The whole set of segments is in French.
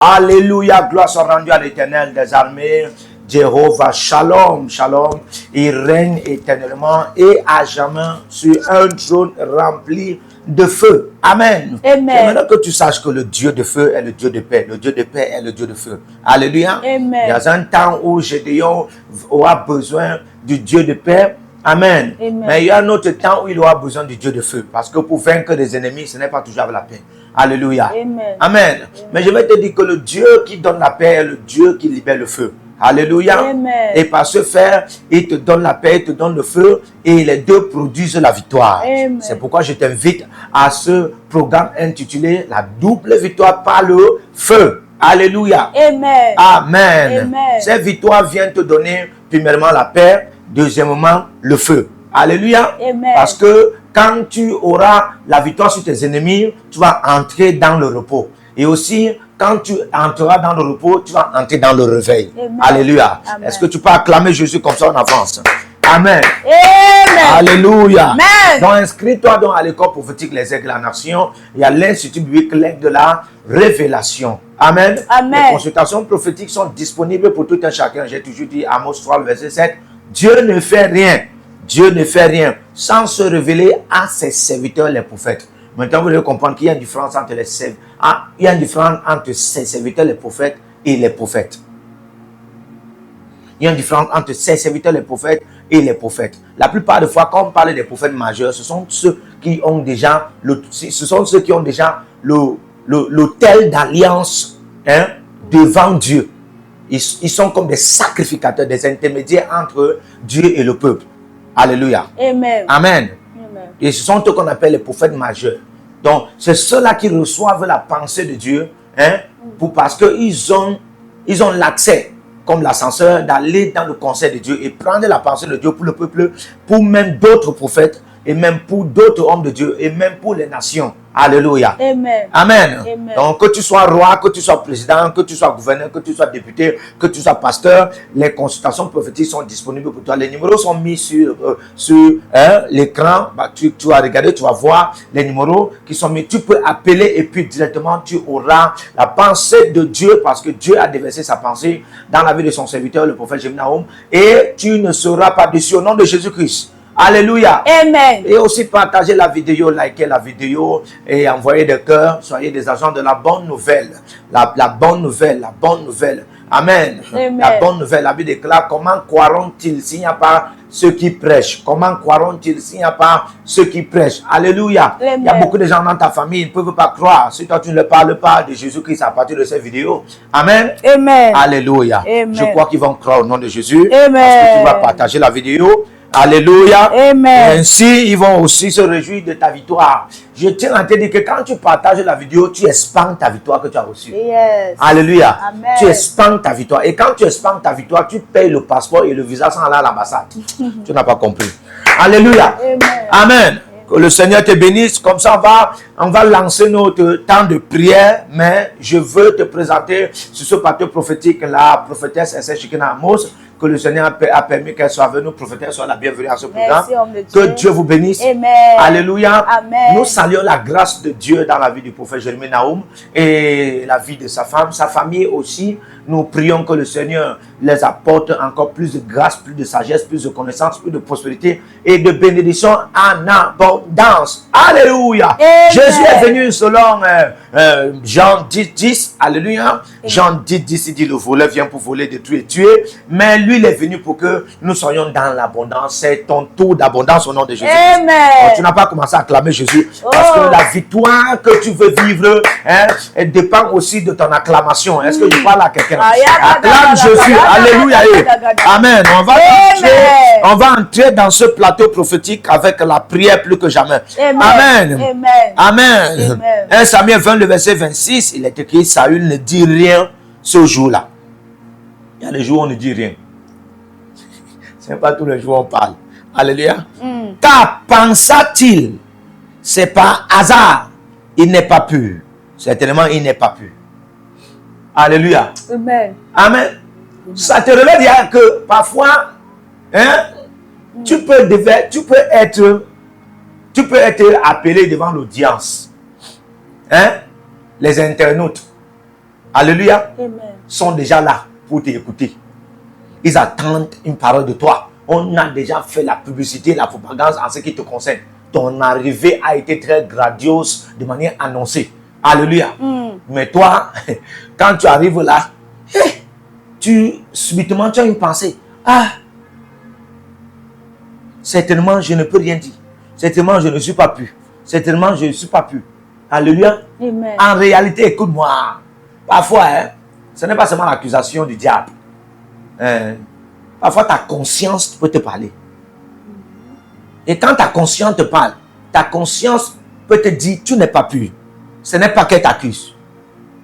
Alléluia, gloire soit rendue à l'Éternel des armées. Jéhovah, shalom, shalom. Il règne éternellement et à jamais sur un trône rempli de feu. Amen. Amen. Et maintenant que tu saches que le Dieu de feu est le Dieu de paix, le Dieu de paix est le Dieu de feu. Alléluia. Amen. Il y a un temps où Gédéon aura besoin du Dieu de paix. Amen. Amen. Mais il y a un autre temps où il aura besoin du Dieu de feu. Parce que pour vaincre des ennemis, ce n'est pas toujours avec la paix. Alléluia. Amen. Amen. Mais je vais te dire que le Dieu qui donne la paix est le Dieu qui libère le feu. Alléluia. Amen. Et par ce faire, il te donne la paix, il te donne le feu et les deux produisent la victoire. Amen. C'est pourquoi je t'invite à ce programme intitulé La double victoire par le feu. Alléluia. Amen. Amen. Amen. Cette victoire vient te donner premièrement la paix, deuxièmement le feu. Alléluia. Amen. Parce que quand tu auras la victoire sur tes ennemis, tu vas entrer dans le repos. Et aussi, quand tu entreras dans le repos, tu vas entrer dans le réveil. Amen. Alléluia. Amen. Est-ce que tu peux acclamer Jésus comme ça en avance? Amen. Amen. Alléluia. Amen. Donc, inscris-toi donc à l'école prophétique Les Aigles de la Nation. Il y a l'Institut biblique L'Aigle de la Révélation. Amen. Amen. Les consultations prophétiques sont disponibles pour tout un chacun. J'ai toujours dit Amos 3, verset 7. Dieu ne fait rien. Dieu ne fait rien sans se révéler à ses serviteurs, les prophètes. Maintenant, vous devez comprendre qu'il y a une différence entre il y a une différence entre ses serviteurs, les prophètes, et les prophètes. Il y a une différence entre ses serviteurs, les prophètes, et les prophètes. La plupart des fois, quand on parle des prophètes majeurs, ce sont ceux qui ont déjà l'autel d'alliance devant Dieu. Ils sont comme des sacrificateurs, des intermédiaires entre Dieu et le peuple. Alléluia. Amen. Amen. Amen. Et ce sont eux qu'on appelle les prophètes majeurs. Donc, c'est ceux-là qui reçoivent la pensée de Dieu, parce qu'ils ont l'accès, comme l'ascenseur, d'aller dans le conseil de Dieu et prendre la pensée de Dieu pour le peuple, pour même d'autres prophètes, et même pour d'autres hommes de Dieu, et même pour les nations. Alléluia. Amen. Amen. Amen. Donc, que tu sois roi, que tu sois président, que tu sois gouverneur, que tu sois député, que tu sois pasteur, les consultations prophétiques sont disponibles pour toi. Les numéros sont mis sur l'écran. Bah, tu vas regarder, tu vas voir les numéros qui sont mis. Tu peux appeler et puis directement tu auras la pensée de Dieu parce que Dieu a déversé sa pensée dans la vie de son serviteur, le prophète Jérémie Nahum. Et tu ne seras pas déçu au nom de Jésus-Christ. Alléluia. Amen. Et aussi partager la vidéo, liker la vidéo et envoyer des cœurs. Soyez des agents de la bonne nouvelle. La bonne nouvelle, la bonne nouvelle. Amen. Amen. La bonne nouvelle. La Bible déclare, comment croiront-ils s'il n'y a pas ceux qui prêchent? Comment croiront-ils s'il n'y a pas ceux qui prêchent? Alléluia. Amen. Il y a beaucoup de gens dans ta famille, ils ne peuvent pas croire. Si toi tu ne leur parles pas de Jésus-Christ à partir de cette vidéo. Amen. Amen. Alléluia. Amen. Je crois qu'ils vont croire au nom de Jésus. Amen. Parce que tu vas partager la vidéo. Alléluia. Amen. Et ainsi, ils vont aussi se réjouir de ta victoire. Je tiens à te dire que quand tu partages la vidéo, tu expandes ta victoire que tu as reçue. Yes. Alléluia. Amen. Tu expandes ta victoire. Et quand tu expandes ta victoire, tu payes le passeport et le visa sans aller à l'ambassade. Tu n'as pas compris. Alléluia. Amen. Amen. Que le Seigneur te bénisse. Comme ça, on va lancer notre temps de prière. Mais je veux te présenter sur ce plateau prophétique la prophétesse Esther Shekina Amos. Que le Seigneur a permis qu'elle soit venue. Prophétesse, soit la bienvenue à ce programme. Merci, homme de Que Dieu. Dieu vous bénisse. Amen. Alléluia. Amen. Nous saluons la grâce de Dieu dans la vie du prophète Jérémie Nahum et la vie de sa femme, sa famille aussi. Nous prions que le Seigneur les apporte encore plus de grâce, plus de sagesse, plus de connaissance, plus de prospérité et de bénédiction en abondance. Alléluia. Amen. Jésus est venu selon Jean 10, 10. Alléluia. Jean 10, 10, il dit le voleur vient pour voler, détruire et tuer. Mais lui, il est venu pour que nous soyons dans l'abondance. C'est ton tour d'abondance au nom de Jésus. Amen. Oh, tu n'as pas commencé à acclamer Jésus. Parce que la victoire que tu veux vivre, elle dépend aussi de ton acclamation. Est-ce que je parle à quelqu'un? Acclame Jésus. Alléluia. Amen. On va entrer dans ce plateau prophétique avec la prière plus que jamais. Amen. Amen. Amen. Amen. Amen. 1 Samuel 20, le verset 26, il est écrit, Saül ne dit rien ce jour-là. Il y a des jours où on ne dit rien. Ce n'est pas tous les jours où on parle. Alléluia. Car pensa-t-il, c'est par hasard, il n'est pas pur. Certainement, il n'est pas pur. Alléluia. Amen. Amen. Ça te révèle que parfois, tu peux être appelé devant l'audience. Les internautes. Alléluia. Amen. Sont déjà là pour t'écouter. Ils attendent une parole de toi. On a déjà fait la publicité, la propagande en ce qui te concerne. Ton arrivée a été très grandiose de manière annoncée. Alléluia. Mais toi, quand tu arrives là, subitement tu as une pensée. Ah, certainement je ne peux rien dire. Certainement je ne suis pas pu. Certainement je ne suis pas pu. Alléluia. Amen. En réalité, écoute-moi. Parfois, ce n'est pas seulement l'accusation du diable. Parfois, ta conscience peut te parler. Et quand ta conscience te parle, ta conscience peut te dire, tu n'es pas pur. Ce n'est pas qu'elle t'accuse.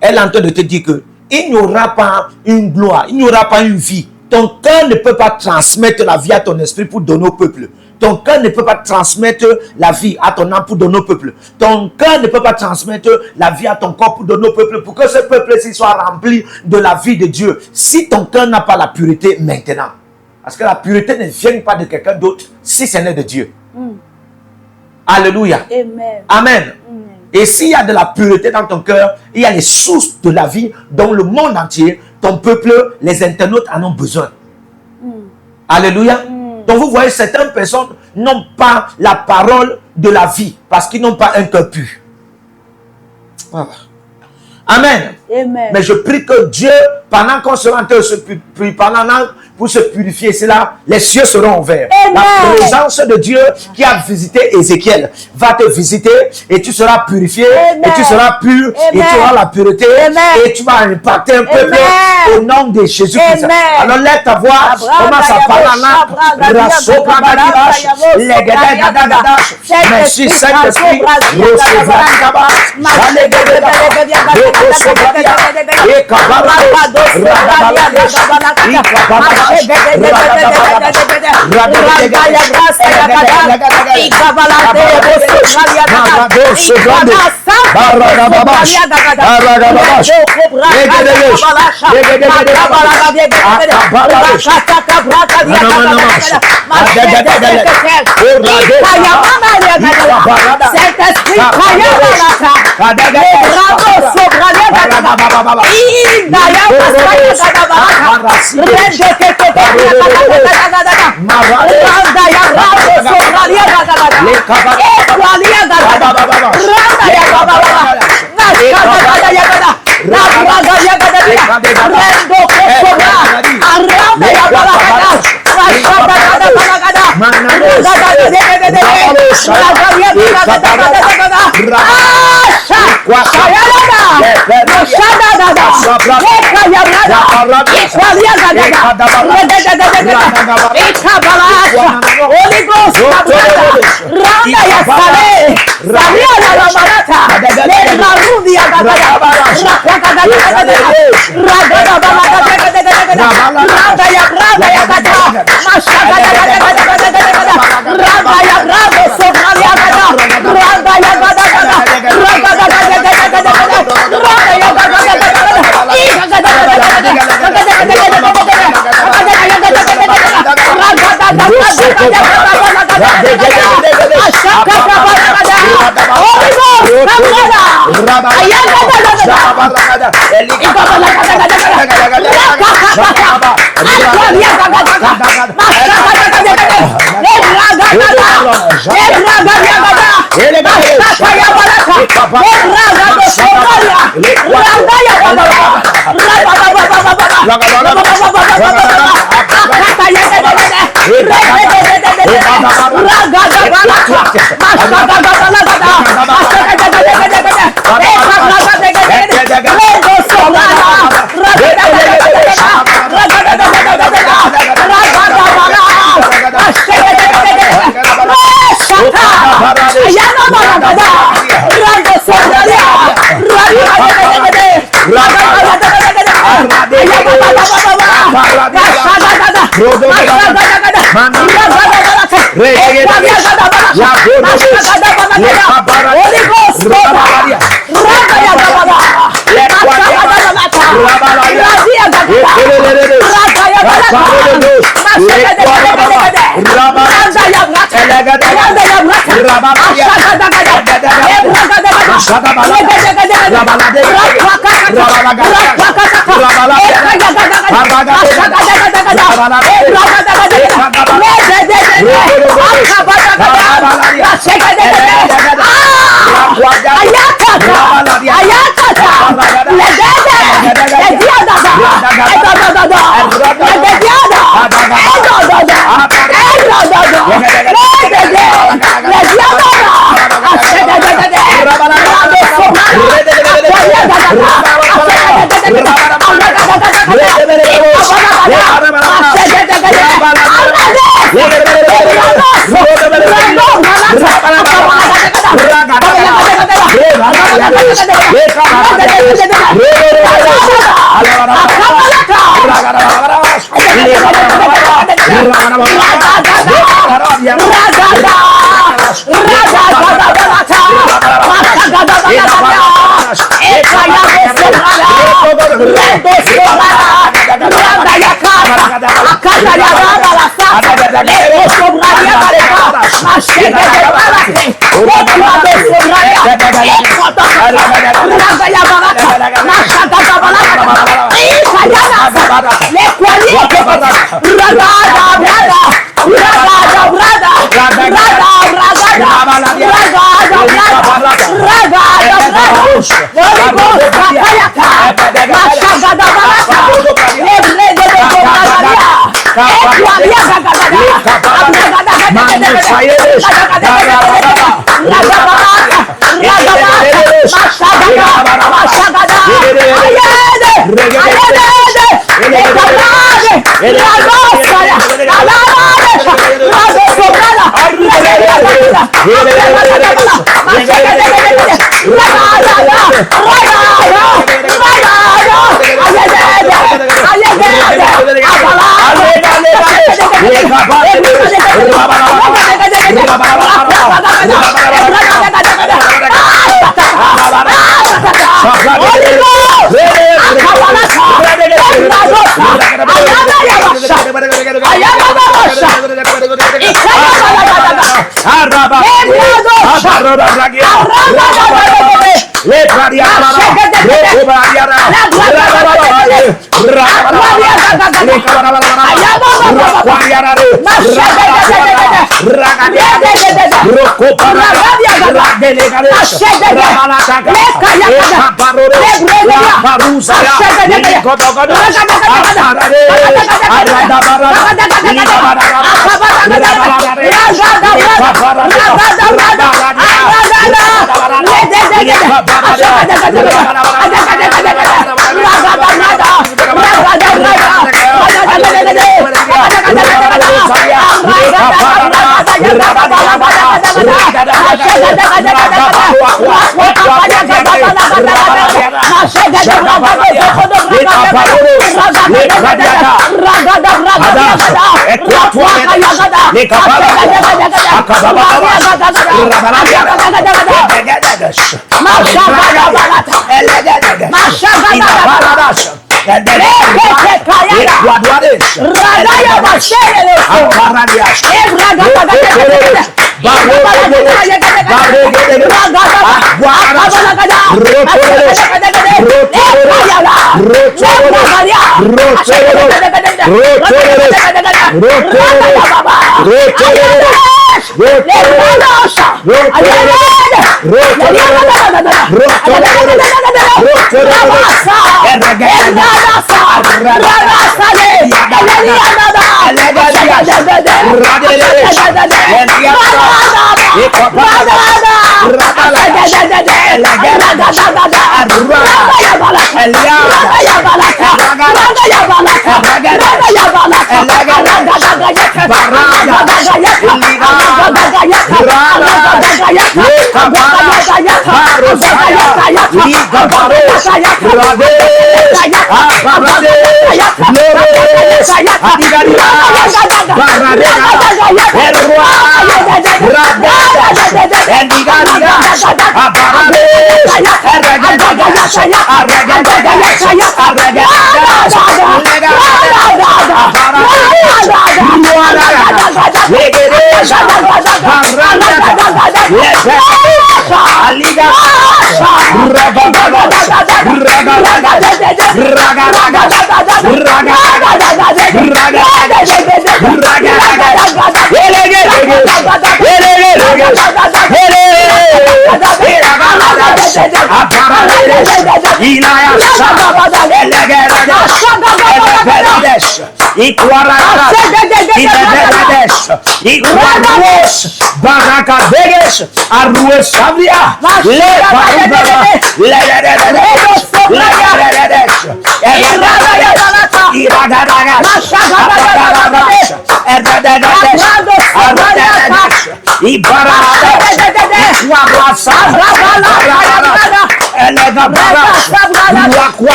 Elle est en train de te dire que il n'y aura pas une gloire, il n'y aura pas une vie. Ton cœur ne peut pas transmettre la vie à ton esprit pour donner au peuple. Ton cœur ne peut pas transmettre la vie à ton âme pour donner au peuple. Ton cœur ne peut pas transmettre la vie à ton corps pour donner au peuple, pour que ce peuple-ci soit rempli de la vie de Dieu. Si ton cœur n'a pas la pureté maintenant, parce que la pureté ne vient pas de quelqu'un d'autre, si ce n'est de Dieu. Alléluia. Amen. Amen. Et s'il y a de la pureté dans ton cœur, il y a les sources de la vie dans le monde entier. Ton peuple, les internautes en ont besoin. Alléluia. Donc vous voyez, certaines personnes n'ont pas la parole de la vie parce qu'ils n'ont pas un cœur pur. Amen. Amen. Mais je prie que Dieu, pendant qu'on sera en train de se pour se purifier, c'est là, les cieux seront ouverts. Amen. La présence de Dieu qui a visité Ézéchiel va te visiter et tu seras purifié. Amen. Et tu seras pur. Amen. Et tu auras la pureté. Amen. Et tu vas impacter un peuple au nom de Jésus-Christ. Alors lève ta voix, commence à parler en langue. Merci Saint-Esprit.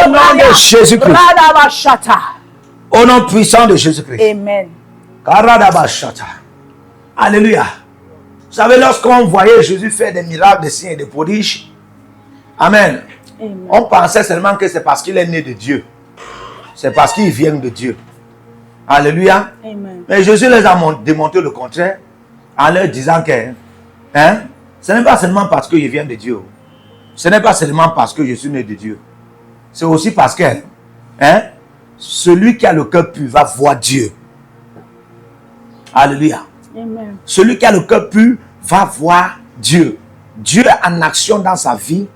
Au nom de Jésus-Christ. Au nom puissant de Jésus-Christ. Amen. Alléluia. Vous savez, lorsqu'on voyait Jésus faire des miracles, des signes et des prodiges, Amen. Amen. On pensait seulement que c'est parce qu'il est né de Dieu. C'est parce qu'il vient de Dieu. Alléluia. Amen. Mais Jésus les a démontré le contraire en leur disant que ce n'est pas seulement parce que je viens de Dieu. Ce n'est pas seulement parce que je suis né de Dieu. C'est aussi parce que celui qui a le cœur pur va voir Dieu. Alléluia. Amen. Celui qui a le cœur pur va voir Dieu. Dieu en action dans sa vie.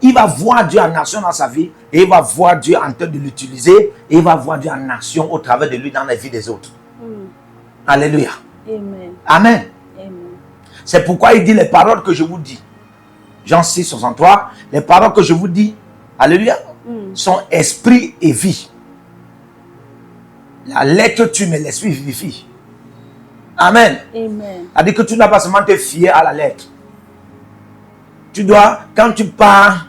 Il va voir Dieu en action dans sa vie. Et il va voir Dieu en train de l'utiliser. Et il va voir Dieu en action au travers de lui dans la vie des autres. Alléluia. Amen. Amen. Amen. C'est pourquoi il dit les paroles que je vous dis. Jean 6, 63. Les paroles que je vous dis. Alléluia. Sont esprit et vie. La lettre tue, mais l'esprit vivifie. Amen. Amen. C'est-à-dire que tu n'as pas seulement te fier à la lettre. Tu dois, quand tu pars,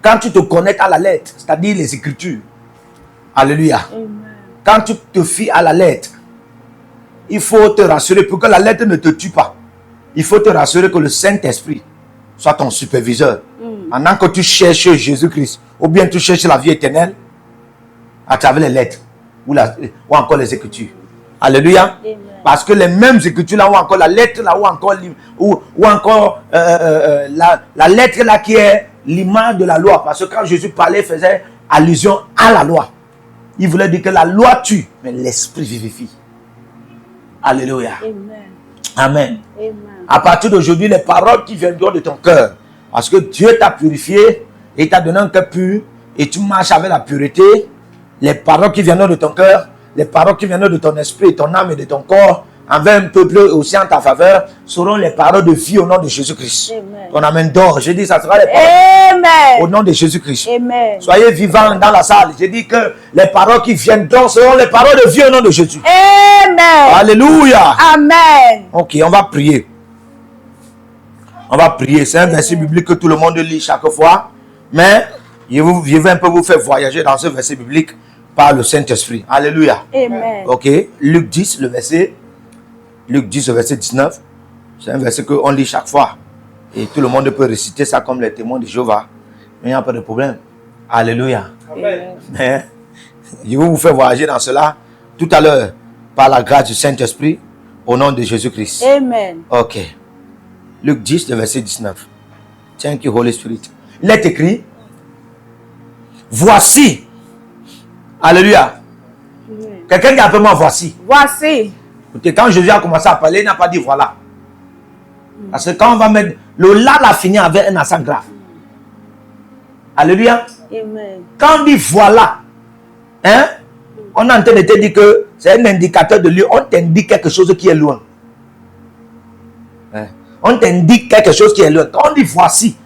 quand tu te connectes à la lettre, c'est-à-dire les Écritures. Alléluia. Amen. Quand tu te fies à la lettre, il faut te rassurer pour que la lettre ne te tue pas. Il faut te rassurer que le Saint-Esprit soit ton superviseur. Pendant que tu cherches Jésus-Christ, ou bien tu cherches la vie éternelle, à travers les lettres, ou encore les Écritures. Alléluia. Amen. Parce que les mêmes écritures là, ou encore la lettre là, ou encore la lettre là qui est l'image de la loi. Parce que quand Jésus parlait, il faisait allusion à la loi. Il voulait dire que la loi tue, mais l'esprit vivifie. Alléluia. Amen. Amen. Amen. À partir d'aujourd'hui, les paroles qui viendront de ton cœur, parce que Dieu t'a purifié et t'a donné un cœur pur, et tu marches avec la pureté, les paroles qui viendront de ton cœur, les paroles qui viendront de ton esprit, ton âme et de ton corps, envers un peuple aussi en ta faveur, seront les paroles de vie au nom de Jésus-Christ. Amen. Ton amen d'or. Je dis, ça sera les paroles Amen. au nom de Jésus-Christ. Amen. Soyez vivants dans la salle. Je dis que les paroles qui viendront seront les paroles de vie au nom de Jésus. Amen. Alléluia. Amen. Ok, on va prier. On va prier. C'est un verset biblique que tout le monde lit chaque fois. Mais je vais un peu vous faire voyager dans ce verset biblique par le Saint-Esprit. Alléluia. Amen. Ok, Luc 10, le verset 19. C'est un verset qu'on lit chaque fois. Et tout le monde peut réciter ça comme les témoins de Jéhovah. Mais il n'y a pas de problème. Alléluia. Amen. Mais je vais vous faire voyager dans cela tout à l'heure par la grâce du Saint-Esprit au nom de Jésus-Christ. Amen. Ok. Luc 10, le verset 19. Thank you, Holy Spirit. Il est écrit, voici. Alléluia. Amen. Quelqu'un dit appelle-moi voici. Voici. Écoutez, quand Jésus a commencé à parler, il n'a pas dit voilà. Parce que quand on va mettre le là, l'a fini avec un accent grave. Alléluia. Amen. Quand on dit voilà, hein, on est en train de te dire que c'est un indicateur de lieu. On t'indique quelque chose qui est loin. Hein? On t'indique quelque chose qui est loin. Quand on dit voici,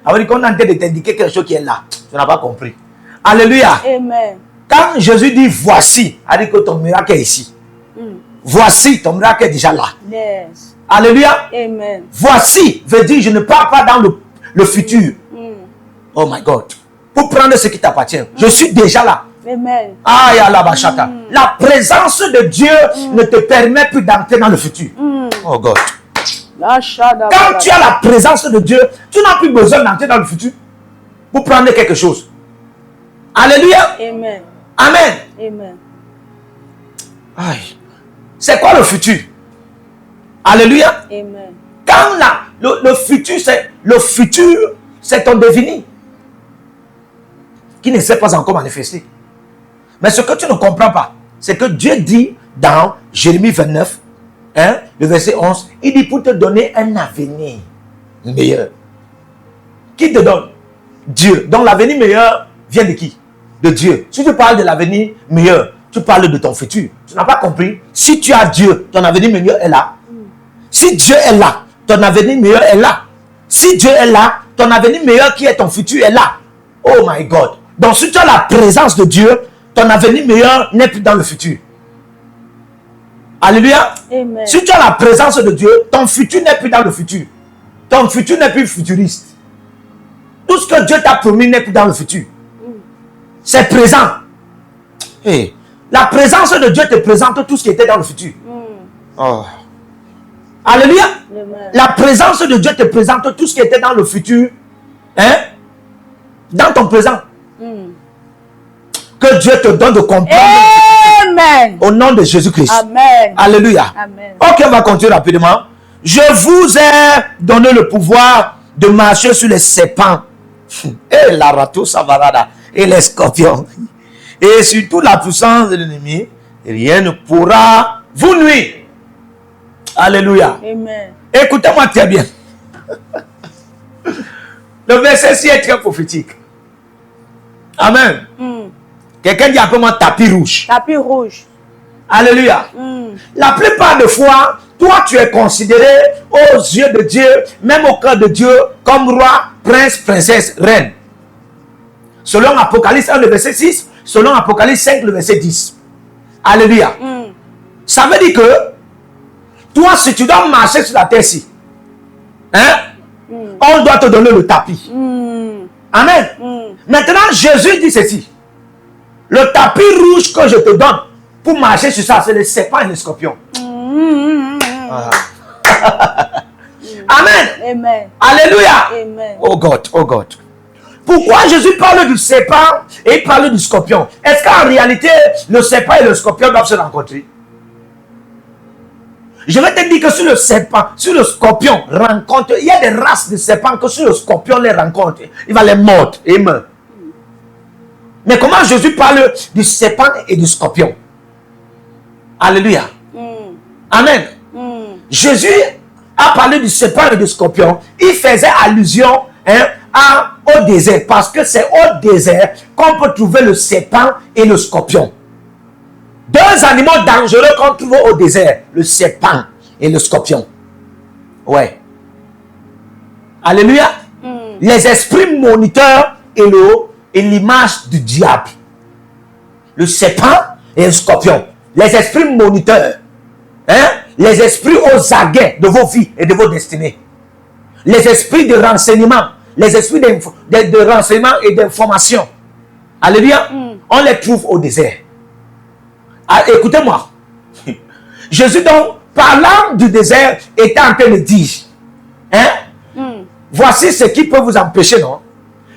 on est en train de t'indiquer quelque chose qui est là. Tu n'as pas compris. Alléluia. Amen. Quand Jésus dit voici, il dit que ton miracle est ici. Voici, ton miracle est déjà là. Yes. Alléluia. Amen. Voici veut dire je ne pars pas dans le futur. Oh my God. Pour prendre ce qui t'appartient. Je suis déjà là. Amen. Ah, ya la bachata. La présence de Dieu ne te permet plus d'entrer dans le futur. Oh God. Quand tu as la présence de Dieu, tu n'as plus besoin d'entrer dans le futur pour prendre quelque chose. Alléluia. Amen. Amen. Amen. Aïe. C'est quoi le futur? Alléluia. Amen. Quand le futur, c'est ton devenir qui ne s'est pas encore manifesté. Mais ce que tu ne comprends pas, c'est que Dieu dit dans Jérémie 29, hein, le verset 11, il dit pour te donner un avenir meilleur. Qui te donne? Dieu. Donc l'avenir meilleur vient de qui? De Dieu. Si tu parles de l'avenir meilleur, tu parles de ton futur. Tu n'as pas compris? Si tu as Dieu, ton avenir meilleur est là. Si Dieu est là, ton avenir meilleur est là. Si Dieu est là, ton avenir meilleur qui est ton futur est là. Oh my God. Donc si tu as la présence de Dieu, ton avenir meilleur n'est plus dans le futur. Alléluia. Amen. Si tu as la présence de Dieu, ton futur n'est plus dans le futur. Ton futur n'est plus futuriste. Tout ce que Dieu t'a promis n'est plus dans le futur. C'est présent. Hey. La présence de Dieu te présente tout ce qui était dans le futur. Oh. Alléluia. Amen. La présence de Dieu te présente tout ce qui était dans le futur. Hein? Dans ton présent. Que Dieu te donne de comprendre. Amen. Au nom de Jésus-Christ. Amen. Alléluia. Amen. Ok, on va continuer rapidement. Je vous ai donné le pouvoir de marcher sur les serpents. Et la rato savarada. Et les scorpions. Et sur toute la puissance de l'ennemi. Rien ne pourra vous nuire. Alléluia. Amen. Écoutez-moi très bien. Le verset-ci est très prophétique. Amen. Quelqu'un dit appelle-moi tapis rouge. Tapis rouge. Alléluia. La plupart des fois, toi tu es considéré aux yeux de Dieu, même au cœur de Dieu, comme roi, prince, princesse, reine. Selon Apocalypse 1, le verset 6, selon Apocalypse 5, le verset 10. Alléluia. Ça veut dire que toi, si tu dois marcher sur la terre-ci, hein, on doit te donner le tapis. Amen. Maintenant, Jésus dit ceci. Le tapis rouge que je te donne pour marcher sur ça, c'est les serpents et les scorpions. Amen. Amen. Alléluia. Amen. Oh God, oh God. Pourquoi Jésus parle du serpent et il parle du scorpion? Est-ce qu'en réalité, le serpent et le scorpion doivent se rencontrer? Je vais te dire que sur le serpent, sur le scorpion, rencontre, il y a des races de serpents que sur le scorpion les rencontre, il va les mordre et il meurt. Mais comment Jésus parle du serpent et du scorpion? Alléluia. Amen. Jésus a parlé du serpent et du scorpion. Il faisait allusion au désert, parce que c'est au désert qu'on peut trouver le serpent et le scorpion. Deux animaux dangereux qu'on trouve au désert, le serpent et le scorpion. Ouais. Alléluia. Les esprits moniteurs et l'image du diable. Le serpent et le scorpion. Les esprits moniteurs. Les esprits aux aguets de vos vies et de vos destinées. Les esprits de renseignement. Les esprits de renseignement et d'information. Alléluia. On les trouve au désert. Ah, écoutez-moi. Jésus, donc, parlant du désert, était en train de dire, voici ce qui peut vous empêcher, non?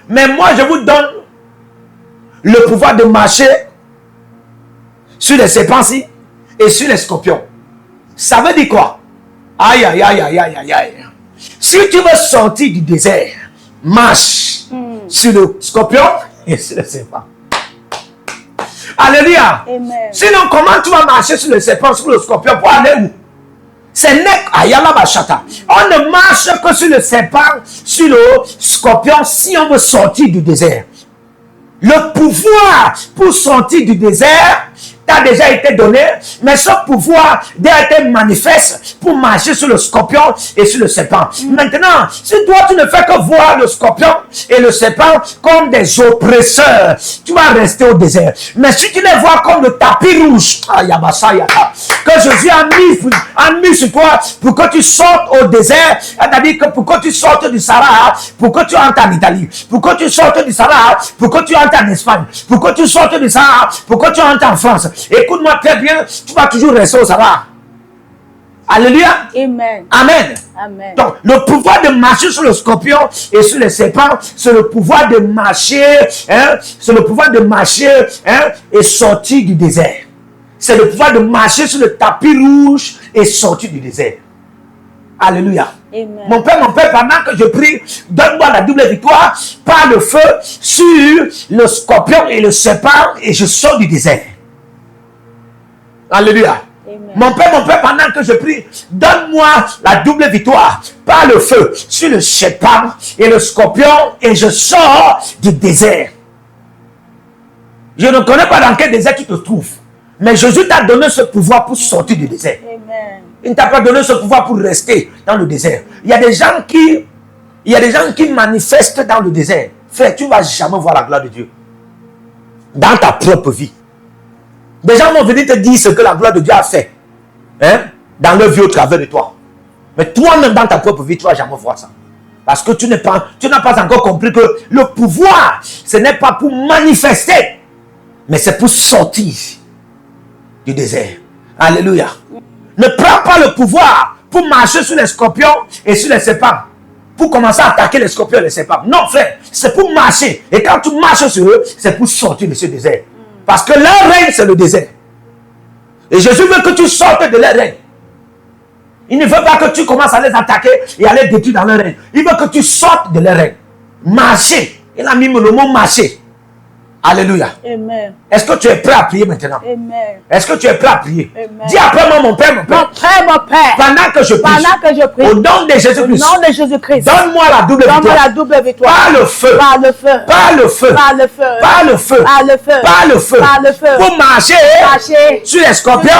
Mais moi, je vous donne le pouvoir de marcher sur les serpents et sur les scorpions. Ça veut dire quoi? Aïe, aïe, aïe, aïe, aïe, aïe, aïe. Si tu veux sortir du désert, marche sur le scorpion et sur le serpent. Alléluia. Amen. Sinon, comment tu vas marcher sur le serpent, sur le scorpion pour aller où? C'est nek ayala bachata. On ne marche que sur le serpent, sur le scorpion si on veut sortir du désert. Le pouvoir pour sortir du désert t'a déjà été donné, mais ce pouvoir a été manifeste pour marcher sur le scorpion et sur le serpent. Maintenant, si toi tu ne fais que voir le scorpion et le serpent comme des oppresseurs, tu vas rester au désert. Mais si tu les vois comme le tapis rouge, que Jésus a mis sur toi pour que tu sortes au désert, c'est-à-dire que pour que tu sortes du Sahara, pour que tu entres en Italie, pour que tu sortes du Sahara, pour que tu entres en Espagne, pour que tu sortes du Sahara, pour que tu entres en France. Écoute-moi très bien, tu vas toujours rester au Sahara. Alléluia. Amen. Amen. Amen. Donc, le pouvoir de marcher sur le scorpion et sur les serpents, c'est le pouvoir de marcher, c'est le pouvoir de marcher et sortir du désert. C'est le pouvoir de marcher sur le tapis rouge et sortir du désert. Alléluia. Amen. Mon Père, pendant que je prie, donne-moi la double victoire par le feu sur le scorpion et le serpent et je sors du désert. Alléluia. Amen. Mon Père, pendant que je prie, donne-moi la double victoire par le feu sur le serpent et le scorpion et je sors du désert. Je ne connais pas dans quel désert tu te trouves, mais Jésus t'a donné ce pouvoir pour sortir du désert. Amen. Il ne t'a pas donné ce pouvoir pour rester dans le désert. Il y a des gens qui manifestent dans le désert. Frère, tu ne vas jamais voir la gloire de Dieu dans ta propre vie. Des gens vont venir te dire ce que la gloire de Dieu a fait dans leur vie au travers de toi. Mais toi-même dans ta propre vie, tu ne vas jamais voir ça. Parce que tu n'as pas encore compris que le pouvoir, ce n'est pas pour manifester, mais c'est pour sortir du désert. Alléluia. Ne prends pas le pouvoir pour marcher sur les scorpions et sur les serpents. Pour commencer à attaquer les scorpions et les serpents. Non, frère, c'est pour marcher. Et quand tu marches sur eux, c'est pour sortir de ce désert. Parce que leur règne, c'est le désert. Et Jésus veut que tu sortes de leur règne. Il ne veut pas que tu commences à les attaquer et à les détruire dans leur règne. Il veut que tu sortes de leur règne. Marcher. Il a mis le mot marcher. Alléluia. Amen. Est-ce que tu es prêt à prier maintenant? Amen. Est-ce que tu es prêt à prier? Amen. Dis après moi, mon Père, Mon Père. pendant que je prie, au nom de Jésus-Christ, Au nom de Jésus-Christ. donne-moi la double victoire. Donne-moi la double victoire. Par le feu. Par le feu. Par le feu. Par le feu. Par le feu. Par le feu. Par le feu. Par le feu. Pour marcher sur les scorpions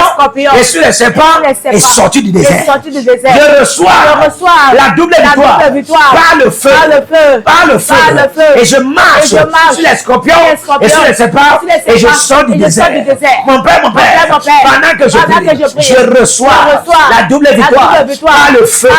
et sur les serpents et sortir du désert. Je reçois la double victoire par le feu. Par le feu. Et je marche sur les scorpions et sur les serpents et je sors du désert. Mon Père, pendant que je prie, je reçois la double victoire par le feu.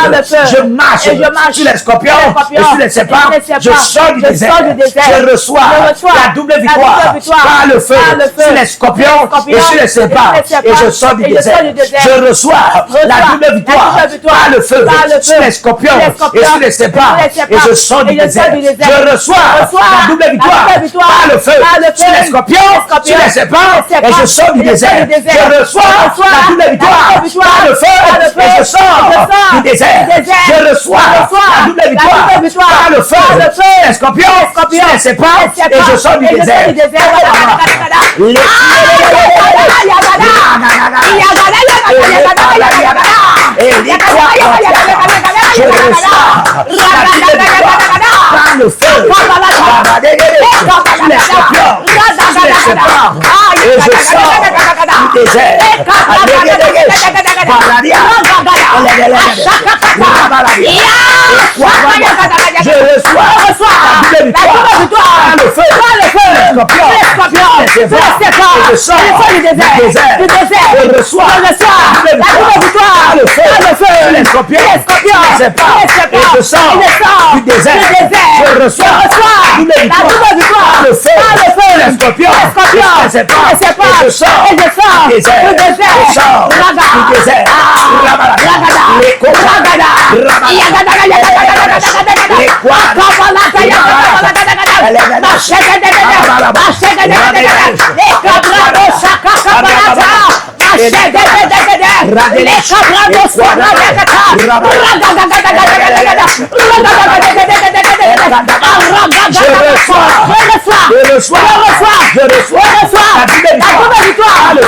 Je marche sur les scorpions et sur les serpents. Je sors du désert. Je reçois la double victoire par le feu sur les scorpions et sur les serpents et je sors du désert. Je reçois la double victoire par le feu sur les scorpions et sur les serpents et je sors du désert. Je reçois la double victoire par le feu sur les scorpions, sur les serpents, et je sors du désert. Je reçois la double victoire par le feu, et je sors du désert. Je reçois la double victoire par le feu, sur les scorpions, sur les serpents, et je sors du désert. Je reçois par le feu, sur les scorpions, sur les serpents, et je sors du désert. Je reçois la victoire par le feu, les scorpions, les serpents, et je sors du désert. Je reçois la victoire par le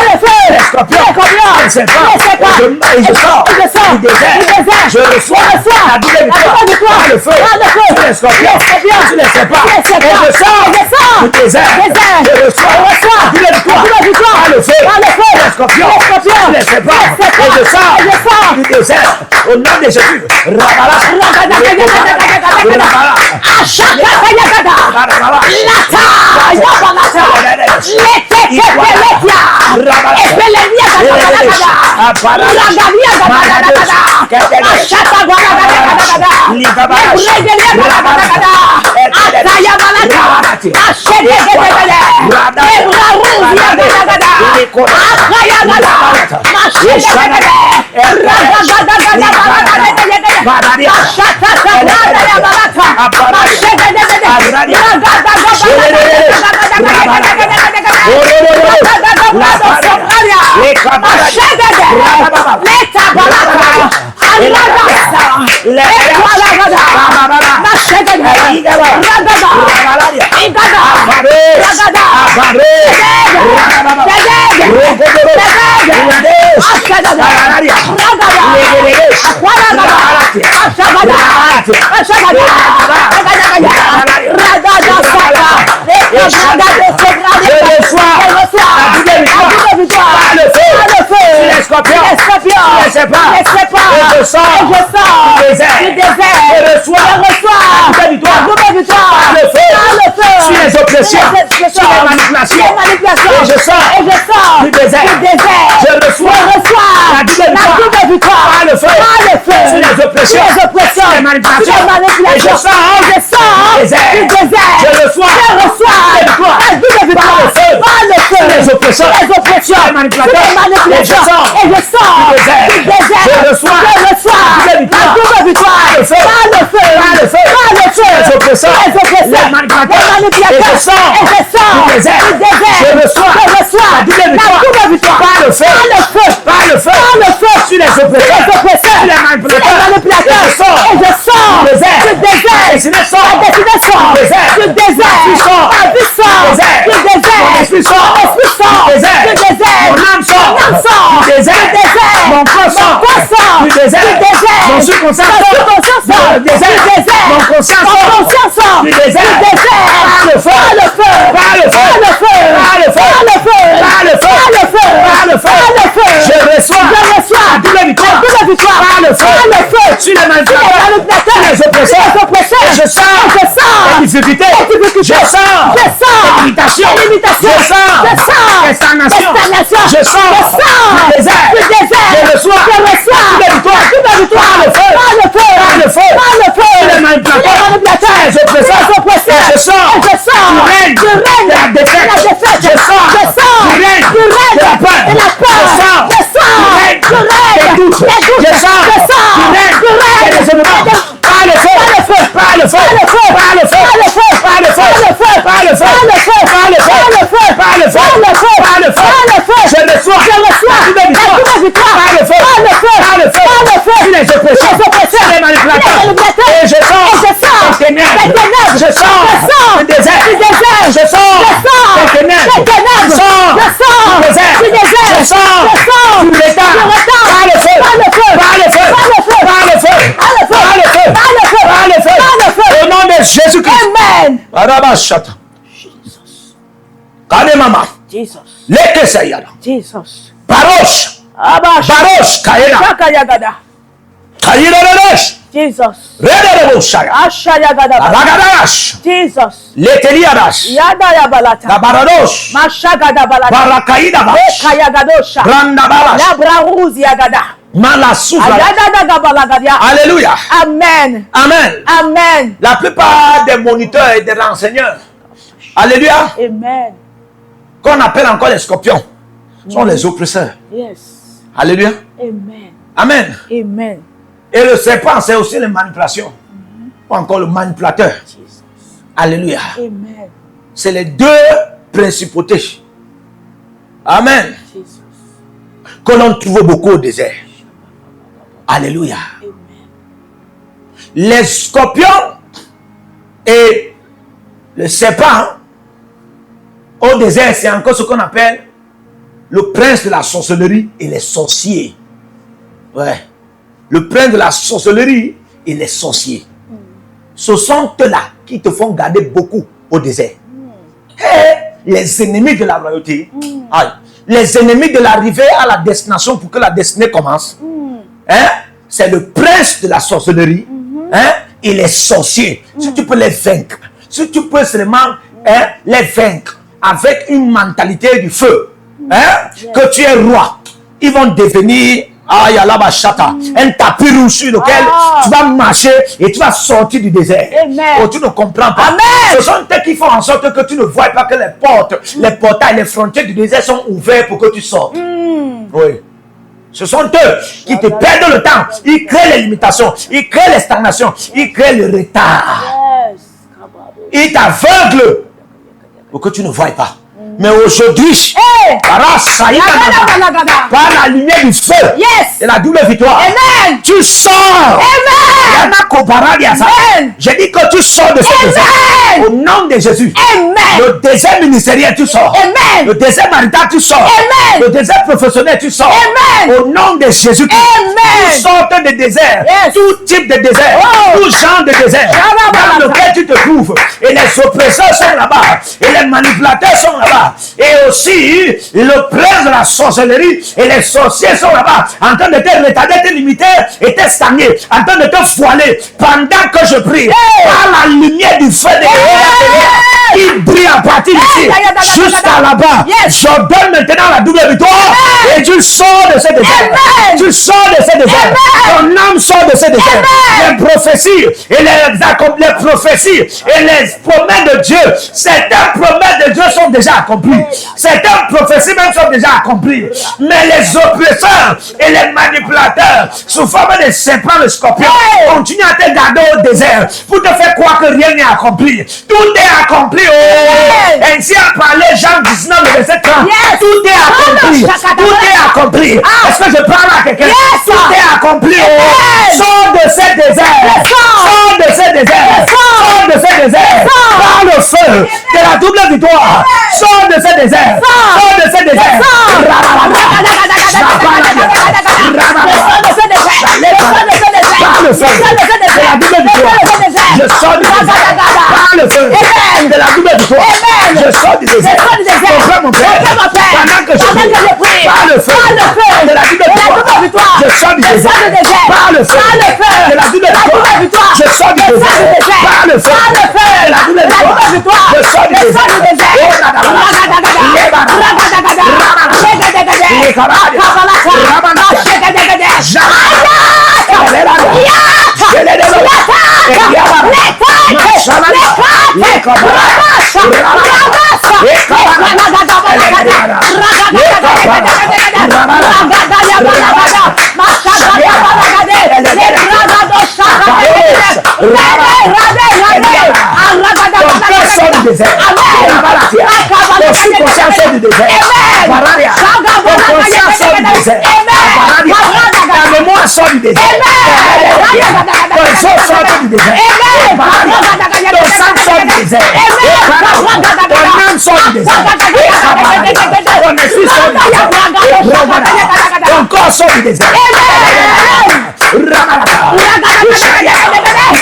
feu, les scorpions, les serpents, et je sors du désert. Je reçois la victoire par le feu, les scorpions, les serpents, et je sors du désert. Je sors du désert. Je reçois la double victoire par le feu, sur les scorpions, sur les serpents, et je sors du désert. Je reçois la double victoire par le feu, sur les scorpions, sur les serpents, et je sors du désert. Au nom de Jésus. Je sors l'imitation. Je sors stagnation. Je sors du désert. Je reçois la victoire par le feu. Les manipulateurs. Les oppresseurs. Je sors du règne de la défaite. Je sors du règne de la peur. Je sors du règne des doutes. Je sors du règne des événements. Par le feu. Par le feu. Par le feu. Par le feu. Par le feu. Je reçois. Je reçois. La double victoire. Par le feu. Par le feu. Par le feu. Par le feu. Sur les oppresseurs. Sur les manipulateurs. Et je sors. Des ténèbres. Je sors. Du désert. Je sors. Des ténèbres. Je sors. Du désert. Je sors. Du l'état. Par le feu. Par le feu. Par le feu. Par le feu. Par le feu. Par le feu. Par le feu. Par le feu. Par le feu. Au nom de Jésus-Christ. Amen. Arabashata. Jesus. Kademama. Jesus. Lekesayala. Jesus. Barosh. Abash. Barosh. Kaela. Shakayagada. Kayireresh. Jesus. Redereboshaya. Ashayagada. Ragadash. Jesus. Leteliadash. Yada ya balata. Gabaradosh. Mashagada balata. Barakaida bash. Kayagadosha. Brandabash. Labra rouge yagada. Malasufra. Ayada gabalagadia. Alléluia. Amen. Amen. Amen. La plupart des moniteurs et des renseigneurs, alléluia, Amen. qu'on appelle encore les scorpions, sont les oppresseurs. Yes. Alléluia. Amen. Amen. Amen. Et le serpent, c'est aussi les manipulations. Ou encore le manipulateur. Jesus. Alléluia. Amen. C'est les deux principautés. Amen. Jesus. Que l'on trouve beaucoup au désert. Alléluia. Amen. Les scorpions et le serpent au désert, c'est encore ce qu'on appelle le prince de la sorcellerie et les sorciers. Ouais. Le prince de la sorcellerie et les sorciers. Ce sont eux-là qui te font garder beaucoup au désert. Et les ennemis de la royauté, aïe, les ennemis de l'arrivée à la destination pour que la destinée commence, hein, c'est le prince de la sorcellerie, hein, et les sorciers. Si tu peux les vaincre, si tu peux seulement, hein, les vaincre avec une mentalité du feu, hein, que tu es roi, ils vont devenir un tapis rouge sur lequel tu vas marcher et tu vas sortir du désert. Amen. Oh, tu ne comprends pas. Amen. Ce sont eux qui font en sorte que tu ne vois pas que les portes, les portails, les frontières du désert sont ouverts pour que tu sortes. Oui. Ce sont eux qui te perdent le temps. Ils créent les limitations, ils créent les stagnations, ils créent le retard. Yes. Ils t'aveuglent pour que tu ne vois pas. Mais aujourd'hui, Hey. par la lumière du feu Yes. et la double victoire, Amen. tu sors. Amen. Amen. J'ai dit que tu sors de ce désert. Au nom de Jésus. Amen. Le désert ministériel, tu sors. Amen. Le désert marital, tu sors. Amen. Le désert professionnel, tu sors. Amen. Au nom de Jésus. Amen. Tu sors de désert. Yes. Tout type de désert. Oh. Tout genre de désert. Dans lequel tu te trouves. Et les oppresseurs sont là-bas. Et les manipulateurs sont là-bas. Et aussi, le prince de la sorcellerie et les sorciers sont là-bas. En train de te retarder, te limiter et te stagner. En train de te voiler. Pendant que je prie. Par la lumière du feu de qui brille à partir d'ici jusqu'à là-bas. Yes. J'ordonne maintenant la double victoire. Et tu sors de ce désert. Tu sors de ce désert. Ton âme sort de ce désert. Les prophéties et les prophéties et les promesses de Dieu. Certaines promesses de Dieu sont déjà accomplies. Certaines prophéties même sont déjà accomplies. Mais les oppresseurs et les manipulateurs sous forme de serpents, de scorpions continuent à te garder au désert pour te faire croire que rien n'est accompli. Tout est accompli. Ainsi a parlé Jean 19, verset 30. Tout est accompli. Tout est accompli. Est-ce que je parle à quelqu'un? Tout est accompli. Sors de ce désert. Sors de ce désert. Sors de ce désert. Par le feu de la double victoire. Sors de ce désert. Sors de ce désert. Par le feu de la double victoire. Je sors du désert. Par le feu de la double victoire. Je sors du désert. Mon frère, pendant que je prie, par le feu de la double victoire, je sors du désert. Par le feu de la double victoire, je sors du désert. Par le feu de la double victoire, je sors du désert. Ton cœur sort du désert. L'esprit conscient sort du désert. Baradia. Ton conscient sort du désert. Baradia. Ta mémoire sort du désert. Ton sang sort du désert. Baradia. Ton sang sort du désert. Ton âme sort du désert. Ton esprit sort du désert. Ton corps sort du désert.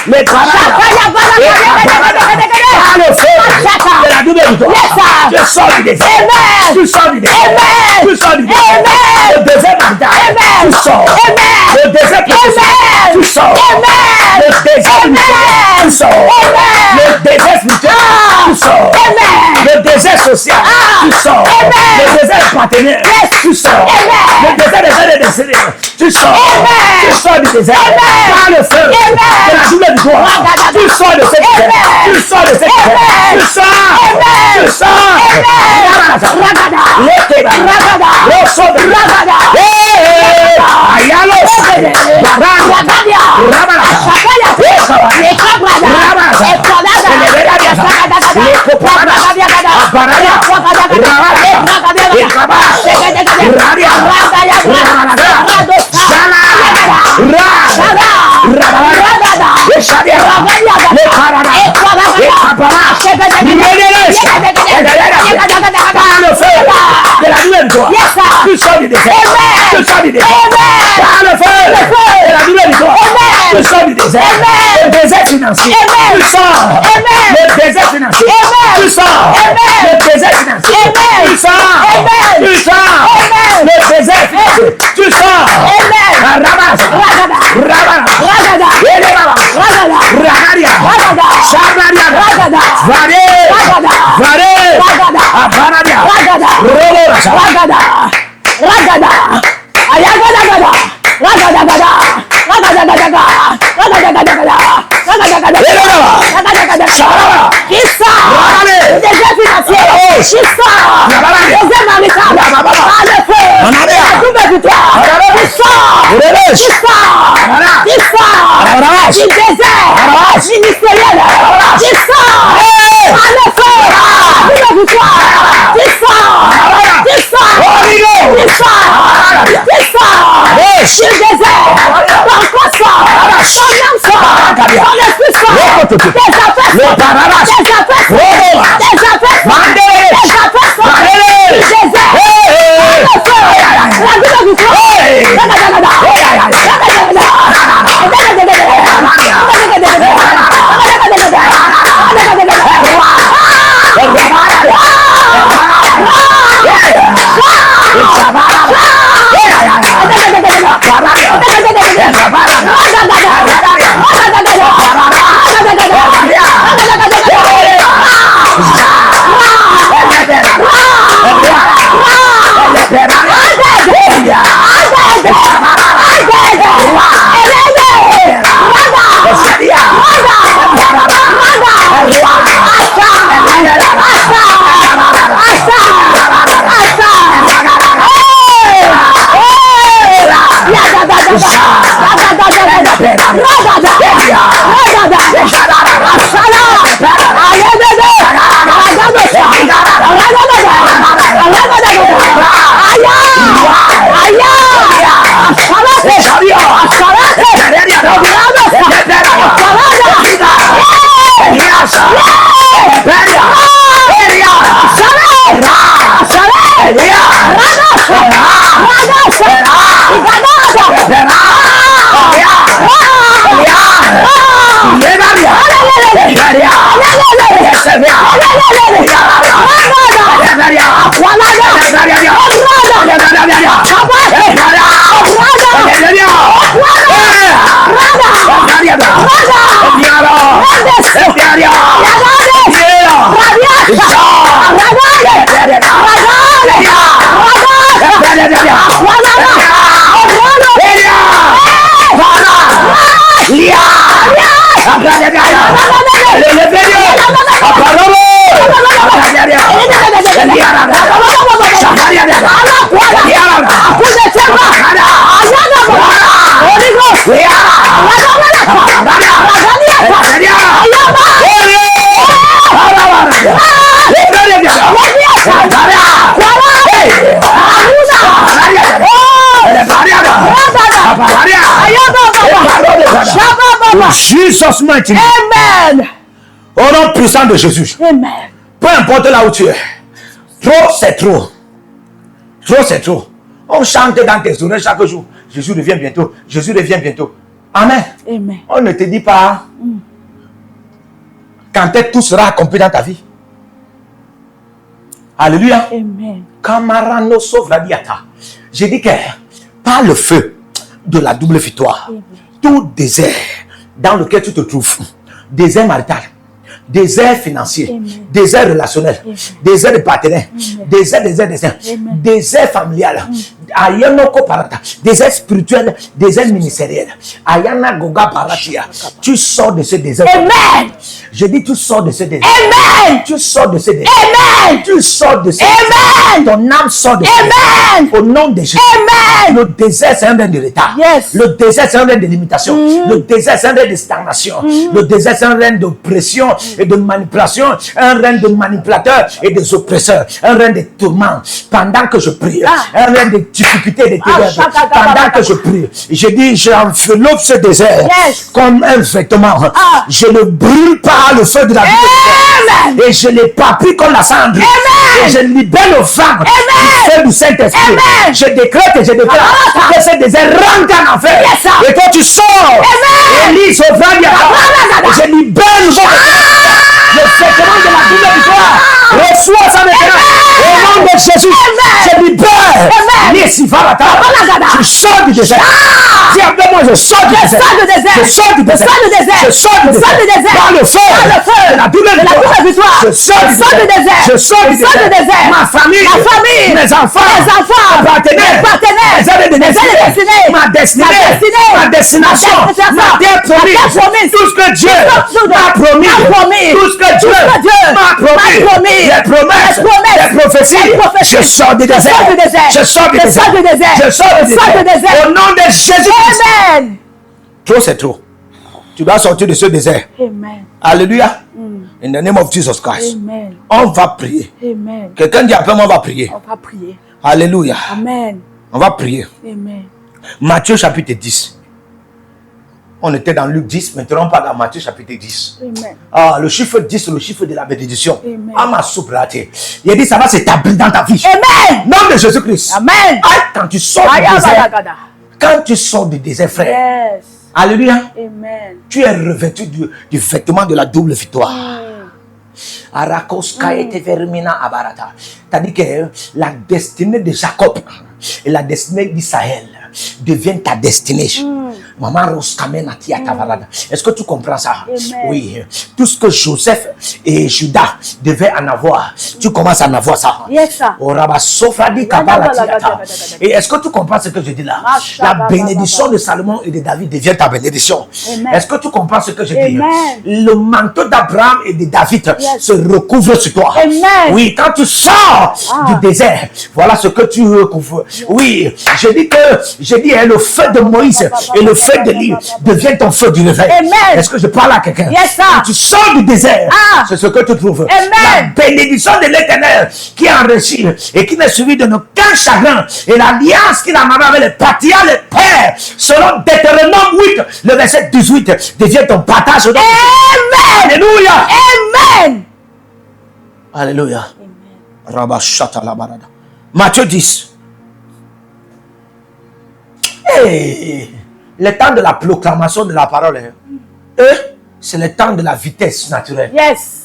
Les parades. Par le feu de la double victoire. Je sors du désert. Tu sors du désert. Tu sors du désert. Le désert marital. Tu sors. Le désert professionnel. Tu sors. Le désert militaire. Tu sors. Le désert spirituel. Tu sors. Le désert social. Tu sors. Le désert partenaire. Tu sors. Le désert des aides décédés. Tu sors. Tu sors du désert. Par le feu de la double victoire. Tu sors de cette désert. Tu sors de cette désert. Tu sors. Tu sors. Tu sors du désert. Tu sors du désert. Par le feu de la double victoire. Tu sors du désert. Le désert financier. Tu sors. Le désert financier. Tu sors. Le désert financier. Tu sors. Tu sors. Le désert financier. Tu sors. Rabas. Rabas. Ragaria. Shabaria. Vare. Vare. Abaradia. Roboras. Ragada, ayagadagada, ragadagada, ragadagada, ragadagada, ragadagada, Kissa, désert financier, Kissa, désert marital, par le feu, double victoire, Kissa, du désert, ministériel, Kissa, par le feu, double victoire, Kissa, je désert, ton corps sort, ton âme sort, ton esprit sort, tes affaires sortent, tes affaires sortent, du désert, le feu, la double Baba. Jesus mighty name. Amen. Au nom puissant de Jésus. Amen. Peu importe là où tu es. Trop, c'est trop. Trop, c'est trop. On chante dans tes oreilles chaque jour. Jésus revient bientôt. Jésus revient bientôt. Amen. Amen. On ne te dit pas quand tout sera accompli dans ta vie. Alléluia. Amen. Camarano Sovradiata. J'ai dit que par le feu de la double victoire, tout désert dans lequel tu te trouves, désert marital, désert financier, désert relationnel, désert de partenaire, désert, désert familial, ayanoko parata, désert spirituel, désert ministériel, ayana goga paratia. Tu sors de ce désert. Amen. Je dis tu sors de ce désert. Amen. Tu sors de ce désert. Amen. Tu sors de ce Amen. désert. Ton âme sort de ce Amen. désert. Au nom de Jésus. Amen. Le désert c'est un règne de l'état. Yes. Le désert c'est un règne de limitation. Le désert c'est un règne de stagnation. Le désert c'est un règne de pression et de manipulation. Un règne de manipulateurs et des oppresseurs. Un règne de tourments. Pendant que je prie. Un règne de difficultés et de ténèbres. Pendant que je prie. Je dis j'enveloppe ce désert comme un vêtement. Je ne brûle pas le feu de la vie. Et je les papille comme la cendre. Et je libère le vent du feu du Saint-Esprit. Je décrète et je déclare que ce désert rentre en enfer. Et quand tu sors, Élise au vent, je libère le vent. Le vêtement de la double victoire. Reçois ça maintenant. Au nom de Jésus, je libère. Tu sors du désert. Dis avec moi, je sors du désert. Je sors du désert. Je sors du désert. Par le feu de la double victoire. Je sors du désert. Je sors du désert. Ma famille, mes enfants, mes partenaires, mes aides de destinée, ma destinée, ma destination, ma terre promise, tout ce que Dieu m'a promis, tout ce que Dieu m'a promis, les promesses, les prophéties, je sors du désert, je sors du désert, je sors du désert, au nom de Jésus. Amen. Trop c'est trop. Tu dois sortir de ce désert. Amen. Alléluia. In the name of Jesus Christ. Amen. On va prier. Amen. Quelqu'un dit après moi, on va prier. On va prier. Alléluia. Amen. On va prier. Amen. Matthieu chapitre 10. On était dans Luc 10, maintenant pas dans Matthieu chapitre 10. Amen. Ah, le chiffre 10, c'est le chiffre de la bénédiction. Amen. Ah, ma soubrate. Il a dit ça va s'établir dans ta vie. Amen. Nom de Jésus-Christ. Amen. Ah, quand tu sors du désert, quand tu sors du désert, frère. Yes. Alléluia. Amen. Tu es revêtu du vêtement de la double victoire. Arakos kaete vermina abarata. C'est-à-dire que la destinée de Jacob et la destinée d'Israël devient ta destinée. Maman Roskamena Tiatavarada. Est-ce que tu comprends ça? Amen. Oui. Tout ce que Joseph et Judas devaient en avoir, tu commences à en avoir ça. Yes, sir. Oraba Sofradi Kabala Tiata. Et est-ce que tu comprends ce que je dis là? La bénédiction de Salomon et de David devient ta bénédiction. Amen. Est-ce que tu comprends ce que je dis? Amen. Le manteau d'Abraham et de David se recouvre sur toi. Amen. Oui, quand tu sors du désert, voilà ce que tu recouvres. Oui, je dis le feu de Moïse et le feu de l'île devient ton feu du réveil. Amen. Est-ce que je parle à quelqu'un? Yes, sir. Quand tu sors du désert, c'est ce que tu trouves. Amen. La bénédiction de l'Éternel qui est enrichie et qui n'est suivie de aucun chagrin et l'alliance qu'il a avec les patriarches, les pères, selon Deutéronome 8, le verset 18, devient ton partage. Amen. Alléluia. Amen. Alléluia. Rabashata la barada. Matthieu 10. Hey, le temps de la proclamation de la parole, c'est le temps de la vitesse naturelle. Yes.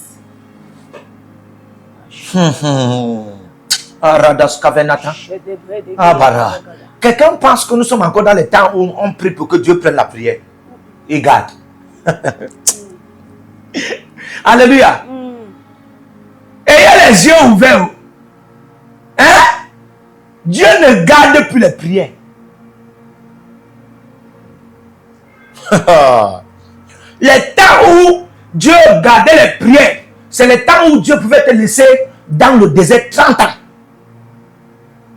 Quelqu'un pense que nous sommes encore dans le temps où on prie pour que Dieu prenne la prière. Il garde. Alléluia. Ayez les yeux ouverts. Hein? Dieu ne garde plus les prières. Le temps où Dieu gardait les prières, c'est le temps où Dieu pouvait te laisser dans le désert 30 ans.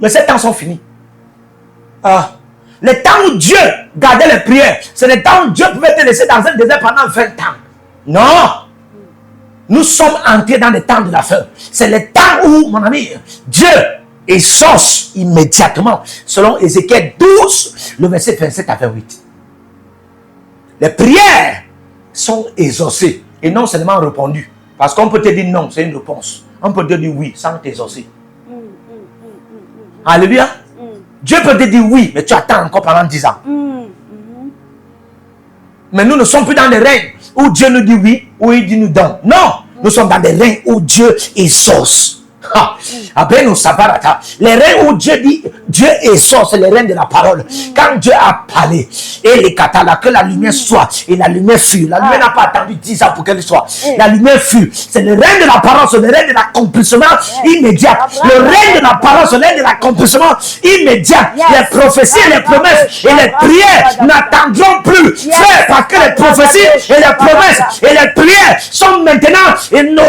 Mais ces temps sont finis. Le temps où Dieu gardait les prières, c'est le temps où Dieu pouvait te laisser dans un désert pendant 20 ans. Non! Nous sommes entrés dans le temps de la fin. C'est le temps où, mon ami, Dieu exauce immédiatement, selon Ézéchiel 12, le verset 27 à 28. Les prières sont exaucés et non seulement répondus. Parce qu'on peut te dire non, c'est une réponse. On peut te dire oui sans t'exaucer. Alléluia. Dieu peut te dire oui, mais tu attends encore pendant 10 ans. Mais nous ne sommes plus dans des règnes où Dieu nous dit oui, où il dit nous donne. Non, nous sommes dans des règnes où Dieu exauce. Les règnes où Dieu dit, Dieu exauce, les règnes de la parole. Quand Dieu a parlé, et les katalas, que la lumière soit, et la lumière fut. La lumière n'a pas attendu 10 ans pour qu'elle soit. La lumière fut. C'est le règne de la parole, c'est le règne de l'accomplissement immédiat. Le règne de la parole, c'est le règne de l'accomplissement immédiat. Les prophéties, les promesses et les prières n'attendront plus. C'est parce que les prophéties et les promesses et les prières sont maintenant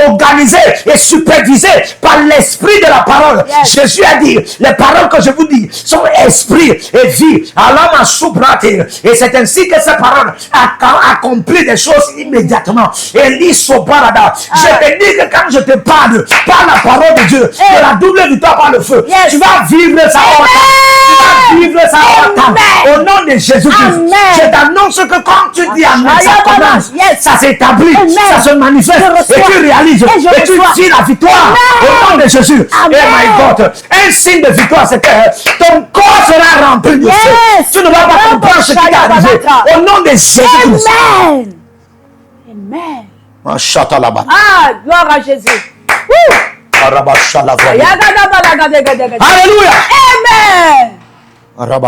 organisées et supervisées par l'esprit de la parole. Jésus a dit, les paroles que je vous dis sont esprit et vie. Alors ma soubrate. Et c'est ainsi que ces paroles accomplissent des choses immédiatement. Et l'issoparada. Je te dis que quand je te parle par la parole de Dieu, de la double victoire par le feu, tu vas vivre ça. Tu vas vivre ça. Au nom de Jésus-Christ, je t'annonce que quand tu dis amen, ça commence, ça s'établit, ça se manifeste et tu réalises et tu vis la victoire. Au nom de Jésus. Oh my God. Un signe de victoire, c'est que ton corps sera rempli de feu. Tu ne vas pas comprendre ce qui est arrivé. Au nom de Jésus-Christ. Amen. Amen. Ah, gloire à Jésus. Alléluia. Amen.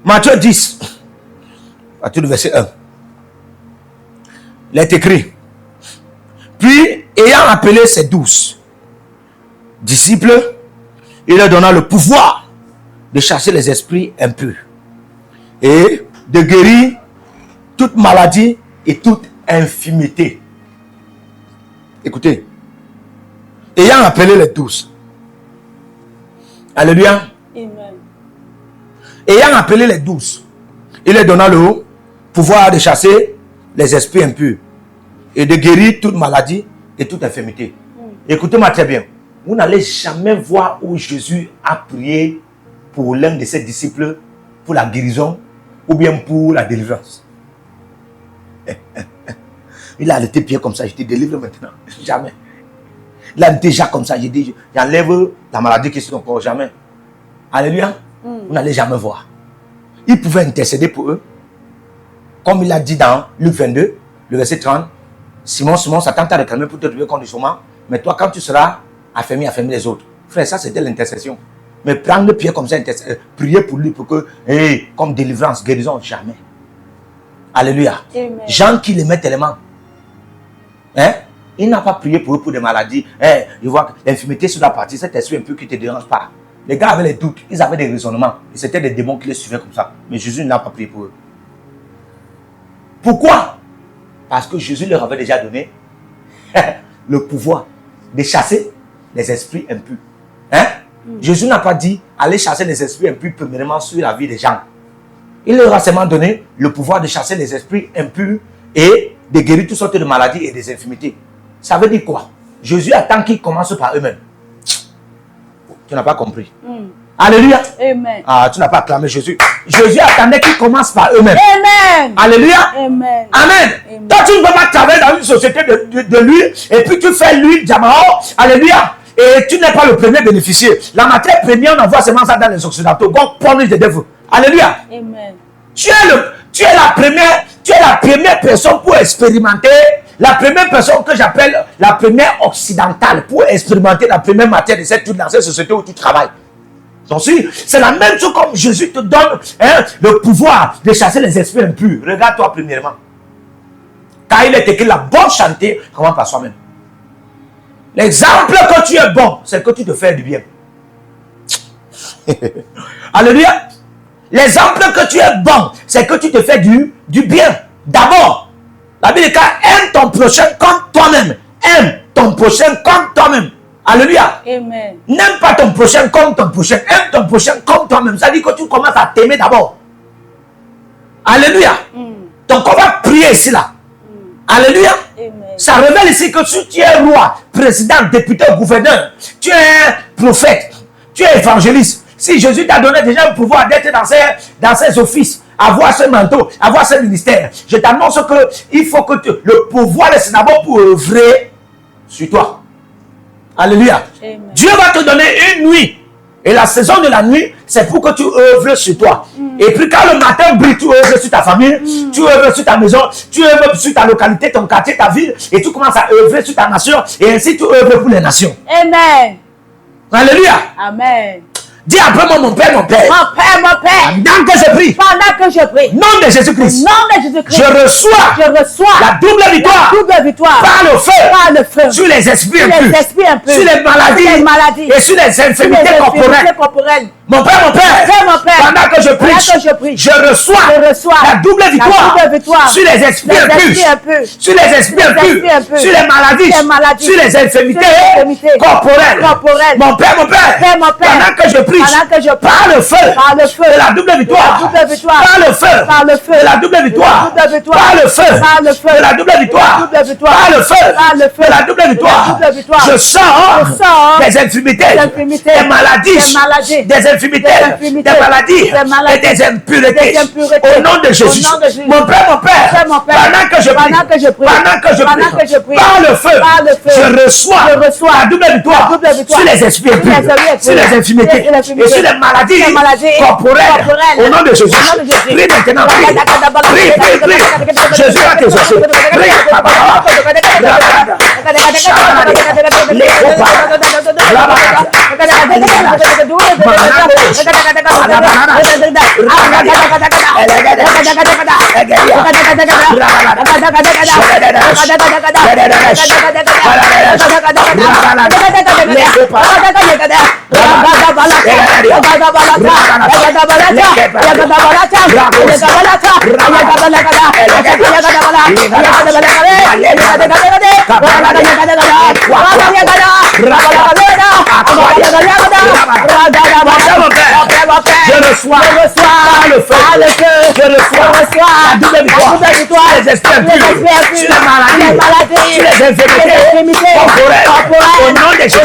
Matthieu 10, à partir du verset 1. Il est écrit. Puis, ayant appelé ses 12 disciples, il leur donna le pouvoir de chasser les esprits impurs et de guérir toute maladie et toute infirmité. Écoutez, ayant appelé les 12. Alléluia. Amen. Ayant appelé les 12, il leur donna le pouvoir de chasser les esprits impurs et de guérir toute maladie et toute infirmité. Écoutez-moi très bien. Vous n'allez jamais voir où Jésus a prié pour l'un de ses disciples pour la guérison ou bien pour la délivrance. Il a arrêté Pierre comme ça, je te délivre maintenant. Jamais. Il a déjà comme ça, j'ai dit, j'enlève la maladie qui est sur ton corps. Jamais. Alléluia. Vous n'allez jamais voir. Il pouvait intercéder pour eux. Comme il a dit dans Luc 22, le verset 30. Simon, Satan t'a réclamé pour te trouver conditionnement. Mais toi, quand tu seras affermi les autres. Frère, ça c'était l'intercession. Mais prendre Pierre comme ça, prier pour lui, pour que, comme délivrance, guérison, jamais. Alléluia. Amen. Jean qui l'aimait tellement. Il n'a pas prié pour eux pour des maladies. Il voit que l'infirmité sur la partie, cet esprit un peu qui ne te dérange pas. Les gars avaient les doutes, ils avaient des raisonnements. Et c'était des démons qui les suivaient comme ça. Mais Jésus n'a pas prié pour eux. Pourquoi? Parce que Jésus leur avait déjà donné le pouvoir de chasser les esprits impurs. Jésus n'a pas dit aller chasser les esprits impurs premièrement sur la vie des gens. Il leur a seulement donné le pouvoir de chasser les esprits impurs et de guérir toutes sortes de maladies et des infirmités. Ça veut dire quoi? Jésus attend qu'ils commencent par eux-mêmes. Tu n'as pas compris. Alléluia. Amen. Ah, tu n'as pas acclamé Jésus. Jésus attendait qu'ils commencent par eux-mêmes. Amen. Alléluia. Amen. Amen. Amen. Toi, tu ne peux pas travailler dans une société de l'huile et puis tu fais l'huile diamant. Alléluia. Et tu n'es pas le premier bénéficiaire. La matière première, on envoie seulement ça dans les occidentaux. God punish the devil. Alléluia. Amen. Tu es la première personne pour expérimenter, la première personne que j'appelle la première occidentale pour expérimenter la première matière de cette dans cette société où tu travailles. Donc c'est la même chose comme Jésus te donne le pouvoir de chasser les esprits impurs. Regarde-toi premièrement. Car il est écrit la bonne chanter, commence par soi-même. L'exemple que tu es bon, c'est que tu te fais du bien. Alléluia. L'exemple que tu es bon, c'est que tu te fais du bien. D'abord, la Bible dit aime ton prochain comme toi-même. Aime ton prochain comme toi-même. Alléluia. Amen. N'aime pas ton prochain comme ton prochain. Aime ton prochain comme toi-même. Ça dit que tu commences à t'aimer d'abord. Alléluia. Donc on va prier ici là. Alléluia. Amen. Ça révèle ici que si tu es roi, président, député, gouverneur, tu es prophète, tu es évangéliste. Si Jésus t'a donné déjà le pouvoir d'être dans ses offices, avoir ce manteau, avoir ce ministère. Je t'annonce que il faut que le pouvoir est d'abord pour œuvrer sur toi. Alléluia. Amen. Dieu va te donner une nuit. Et la saison de la nuit, c'est pour que tu œuvres sur toi. Et puis quand le matin brille, tu œuvres sur ta famille, tu œuvres sur ta maison, tu œuvres sur ta localité, ton quartier, ta ville, et tu commences à œuvrer sur ta nation, et ainsi tu œuvres pour les nations. Amen. Alléluia. Amen. Dis après moi, mon Père, mon Père. Mon Père. Pendant que je prie, Pendant que je prie. nom de Jésus-Christ, Nom de Jésus-Christ. je reçois la double victoire, double victoire par le feu, par le feu sur les esprits sur les impurs, esprits impurs, sur les maladies, et sur les sur les infirmités corporelles. corporelles. Mon Père, Mon Père, pendant que je pendant que je prie, prie, je reçois la double victoire sur les esprits impurs, sur les esprits impurs, sur les maladies, sur les infirmités corporelles. Mon Père, pendant que je prie, par le feu, de la double victoire, par le feu, de la double victoire, par le feu, de la double victoire, par le feu, de la double victoire, je sors des infirmités, des maladies, des infirmités, des maladies et des impuretés. Au nom de Jésus. Mon Père, pendant que je prie, par le feu, je reçois la double victoire sur les esprits impurs, sur les infirmités et sur les maladies corporelles. Au nom de Jésus. Prie maintenant, prie. Jésus va t'exaucer. Prie. Je reçois le feu. Je reçois la double victoire sur les esprits impurs, sur les maladies, sur les infirmités corporelles. Au nom de Jésus.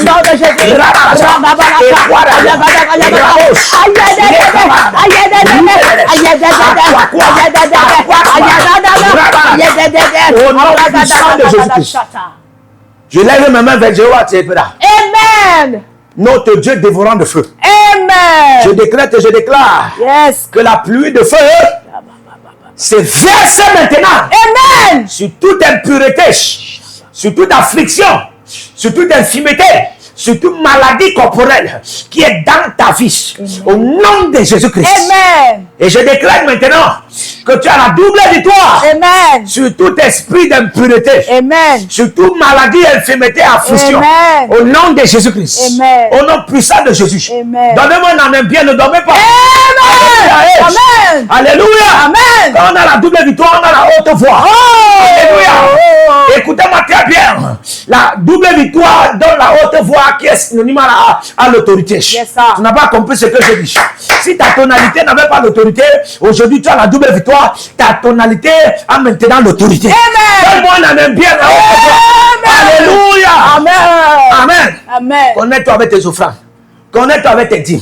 Au nom puissant de Jésus-Christ. Je lève ma main vers Jéhovah. Amen. Notre Dieu dévorant de feu. Amen. Je décrète et je déclare que la pluie de feu se verse maintenant. Amen. Sur toute impureté, sur toute affliction, sur toute infirmité, sur toute maladie corporelle qui est dans ta vie. Au nom de Jésus-Christ. Amen. Et je déclare maintenant que tu as la double victoire. Amen. Sur tout esprit d'impureté. Amen. Sur toute maladie, infirmité, affliction. Amen. Au nom de Jésus-Christ. Amen. Au nom puissant de Jésus. Amen. Donnez-moi un amen bien, ne dormez pas. Amen. Amen. Alléluia. Amen. Quand on a la double victoire, on a la haute voix. Alléluia. Écoutez-moi très bien. La double victoire donne la haute voix qui est synonyme à l'autorité. Yes, tu n'as pas compris ce que je dis. Si ta tonalité n'avait pas l'autorité, aujourd'hui tu as la double victoire. Ta tonalité a maintenant l'autorité. Amen. Donne-moi un amen bien. Alléluia. Amen. Amen. Amen. Connecte-toi avec tes offrandes. Connecte-toi avec tes dîmes.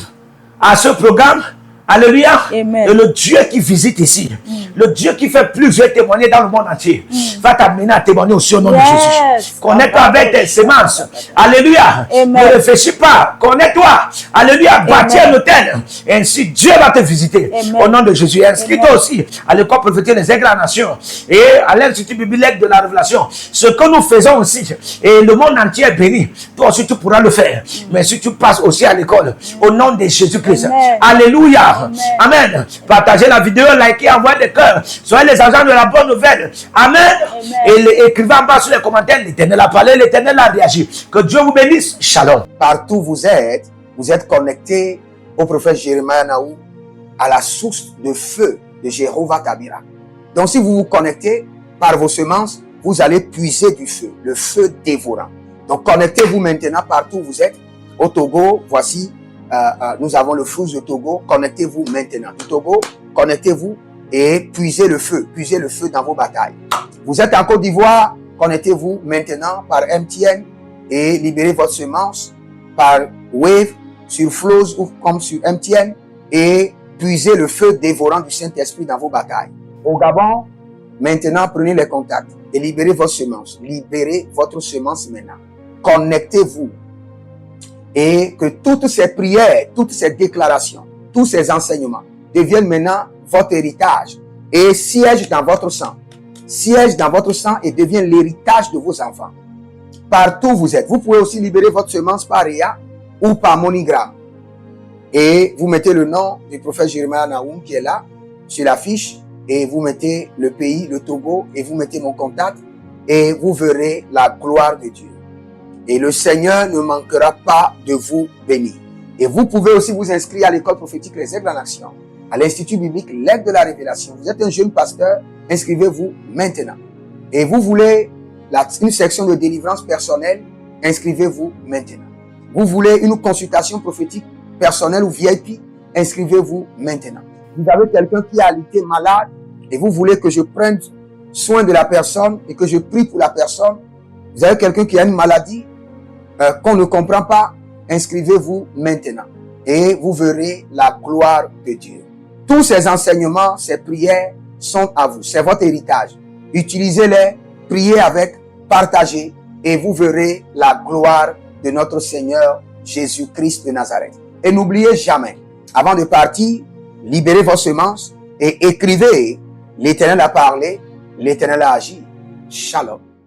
À ce programme, alléluia. Amen. Et le Dieu qui visite ici, le Dieu qui fait plusieurs témoigner dans le monde entier, va t'amener à témoigner aussi au nom de Jésus. Connecte-toi avec tes semences. Alléluia. Amen. Ne réfléchis pas. Connecte-toi. Alléluia. Bâtis un hôtel. Et ainsi, Dieu va te visiter. Amen. Au nom de Jésus. Inscris-toi aussi à l'école prophétique des Aigles à la Nation et à l'Institut biblique de la Révélation. Ce que nous faisons aussi, et le monde entier est béni. Toi aussi, tu pourras le faire. Mais si tu passes aussi à l'école, au nom de Jésus-Christ. Alléluia. Amen. Partagez la vidéo, likez, envoyez des cœurs. Soyez les agents de la bonne nouvelle. Amen. Et écrivez en bas sur les commentaires. L'Éternel a parlé, l'Éternel a réagi. Que Dieu vous bénisse. Shalom. Partout où vous êtes connectés au prophète Jérémie Naou, à la source de feu de Jéhovah Tabira. Donc si vous vous connectez par vos semences, vous allez puiser du feu, le feu dévorant. Donc connectez-vous maintenant partout où vous êtes. Au Togo, voici, nous avons le flux de Togo. Connectez-vous maintenant. Du Togo, connectez-vous et puisez le feu dans vos batailles. Vous êtes en Côte d'Ivoire, connectez-vous maintenant par MTN et libérez votre semence par Wave sur Flows ou comme sur MTN et puisez le feu dévorant du Saint-Esprit dans vos batailles. Au Gabon, maintenant, prenez les contacts et libérez votre semence. Libérez votre semence maintenant. Connectez-vous. Et que toutes ces prières, toutes ces déclarations, tous ces enseignements deviennent maintenant votre héritage et siègent dans votre sang. Siègent dans votre sang et deviennent l'héritage de vos enfants. Partout où vous êtes. Vous pouvez aussi libérer votre semence par Réa ou par MoneyGram. Et vous mettez le nom du prophète Jeremiah Naoum qui est là, sur la fiche, et vous mettez le pays, le Togo, et vous mettez mon contact, et vous verrez la gloire de Dieu. Et le Seigneur ne manquera pas de vous bénir. Et vous pouvez aussi vous inscrire à l'école prophétique Les Aigles en Action, à l'Institut biblique L'Aigle de la Révélation. Vous êtes un jeune pasteur, inscrivez-vous maintenant. Et vous voulez une section de délivrance personnelle, inscrivez-vous maintenant. Vous voulez une consultation prophétique personnelle ou VIP, inscrivez-vous maintenant. Vous avez quelqu'un qui a été malade et vous voulez que je prenne soin de la personne et que je prie pour la personne. Vous avez quelqu'un qui a une maladie qu'on ne comprend pas, inscrivez-vous maintenant et vous verrez la gloire de Dieu. Tous ces enseignements, ces prières sont à vous, c'est votre héritage. Utilisez-les, priez avec, partagez et vous verrez la gloire de notre Seigneur Jésus-Christ de Nazareth. Et n'oubliez jamais, avant de partir, libérez vos semences et écrivez, l'Éternel a parlé, l'Éternel a agi. Shalom.